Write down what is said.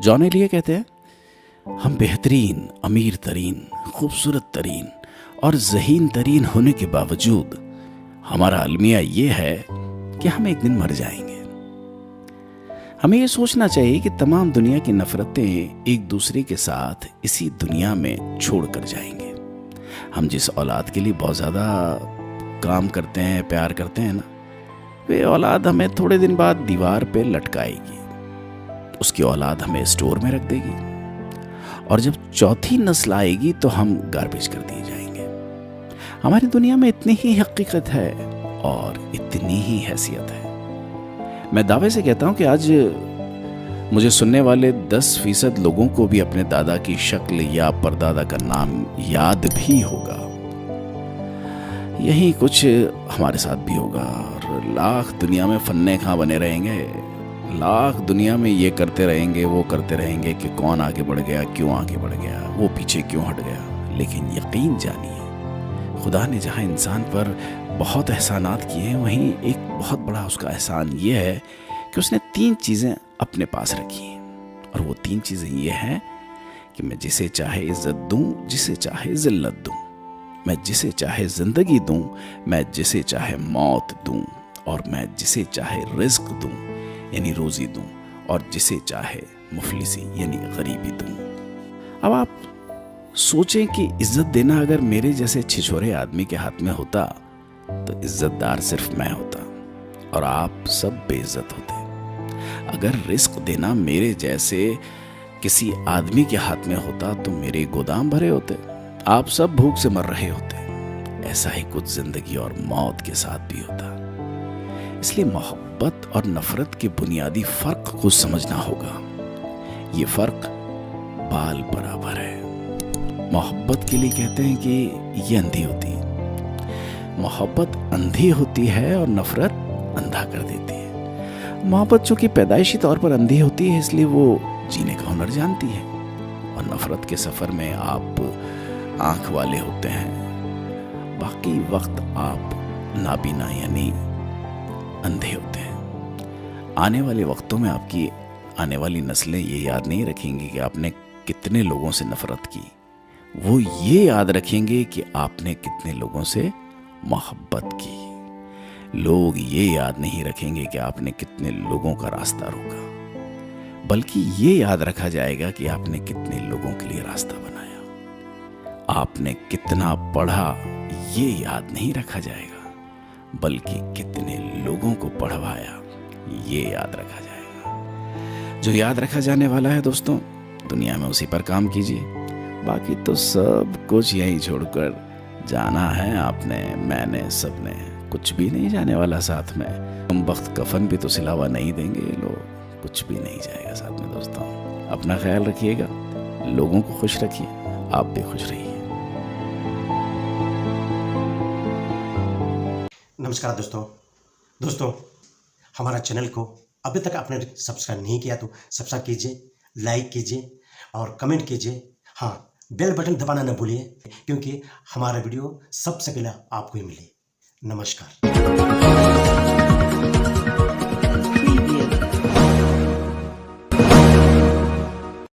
John Elia कहते हैं, हम बेहतरीन, अमीर तरीन, खूबसूरत तरीन और ज़हीन तरीन होने के बावजूद हमारा अलमिया ये है कि हम एक दिन मर जाएंगे। हमें ये सोचना चाहिए कि तमाम दुनिया की नफरतें एक दूसरे के साथ इसी दुनिया में छोड़ कर जाएंगे। हम जिस औलाद के लिए बहुत ज़्यादा काम करते हैं, प्यार करते हैं ना, वे औलाद हमें थोड़े दिन बाद दीवार पे लटकाएगी, उसकी औलाद हमें स्टोर में रख देगी, और जब चौथी नस्ल आएगी तो हम गार्बेज कर दिए जाएंगे। हमारी दुनिया में इतनी ही हकीकत है और इतनी ही हैसियत है। मैं दावे से कहता हूं कि आज मुझे सुनने वाले 10% लोगों को भी अपने दादा की शक्ल या परदादा का नाम याद भी होगा। यही कुछ हमारे साथ भी होगा। और लाख दुनिया में फन्ने खां बने रहेंगे, लाख दुनिया में ये करते रहेंगे, वो करते रहेंगे कि कौन आगे बढ़ गया, क्यों आगे बढ़ गया, वो पीछे क्यों हट गया। लेकिन यकीन जानिए, खुदा ने जहाँ इंसान पर बहुत एहसानात किए हैं, वहीं एक बहुत बड़ा उसका एहसान ये है कि उसने 3 चीज़ें अपने पास रखी हैं। और वो 3 चीज़ें ये हैं कि मैं जिसे चाहे इज्जत दूं, जिसे चाहे जिल्लत दूं, मैं जिसे चाहे जिंदगी दूं, मैं जिसे चाहे मौत दूं, और मैं जिसे चाहे रिज्क दूं यानी रोजी दूं, और जिसे चाहे मुफलिसी यानी गरीबी दूं। अब आप सोचें कि इज्जत देना अगर मेरे जैसे छिछोरे आदमी के हाथ में होता तो इज्जतदार सिर्फ मैं होता और आप सब बेइज्जत होते। अगर रिस्क देना मेरे जैसे किसी आदमी के हाथ में होता तो मेरे गोदाम भरे होते, आप सब भूख से मर रहे होते। ऐसा ही कुछ जिंदगी और मौत के साथ भी होता। इसलिए मोहब्बत और नफरत के बुनियादी फर्क को समझना होगा। ये फर्क बाल बराबर है। मोहब्बत के लिए कहते हैं कि ये अंधी होती है, मोहब्बत अंधी होती है और नफरत अंधा कर देती है। मोहब्बत चूंकि पैदाइशी तौर पर अंधी होती है, इसलिए वो जीने का हुनर जानती है, और नफरत के सफर में आप आंख वाले होते हैं, बाकी वक्त आप नाबीना यानी अंधे होते हैं। आने वाले वक्तों में आपकी आने वाली नस्लें ये याद नहीं रखेंगी कि आपने कितने लोगों से नफरत की, वो ये याद रखेंगे कि आपने कितने लोगों से मोहब्बत की। लोग ये याद नहीं रखेंगे कि आपने कितने लोगों का रास्ता रोका, बल्कि ये याद रखा जाएगा कि आपने कितने लोगों के लिए रास्ता बनाया। आपने कितना पढ़ा ये याद नहीं रखा जाएगा, बल्कि कितने लोगों को पढ़वाया ये याद रखा जाएगा। जो याद रखा जाने वाला है दोस्तों, दुनिया में उसी पर काम कीजिए। बाकी तो सब कुछ यहीं छोड़कर जाना है आपने, मैंने, सबने। कुछ भी नहीं जाने वाला साथ में। हम वक्त कफन भी तो सिलावा नहीं देंगे ये लोग, कुछ भी नहीं जाएगा साथ में। दोस्तों अपना ख्याल रखिएगा, लोगों को खुश रखिए, आप भी खुश रहिए। नमस्कार दोस्तों हमारा चैनल को अभी तक आपने सब्सक्राइब नहीं किया तो सब्सक्राइब कीजिए, लाइक कीजिए और कमेंट कीजिए। हाँ, बेल बटन दबाना न भूलिए, क्योंकि हमारा वीडियो सबसे पहले आपको ही मिले। नमस्कार।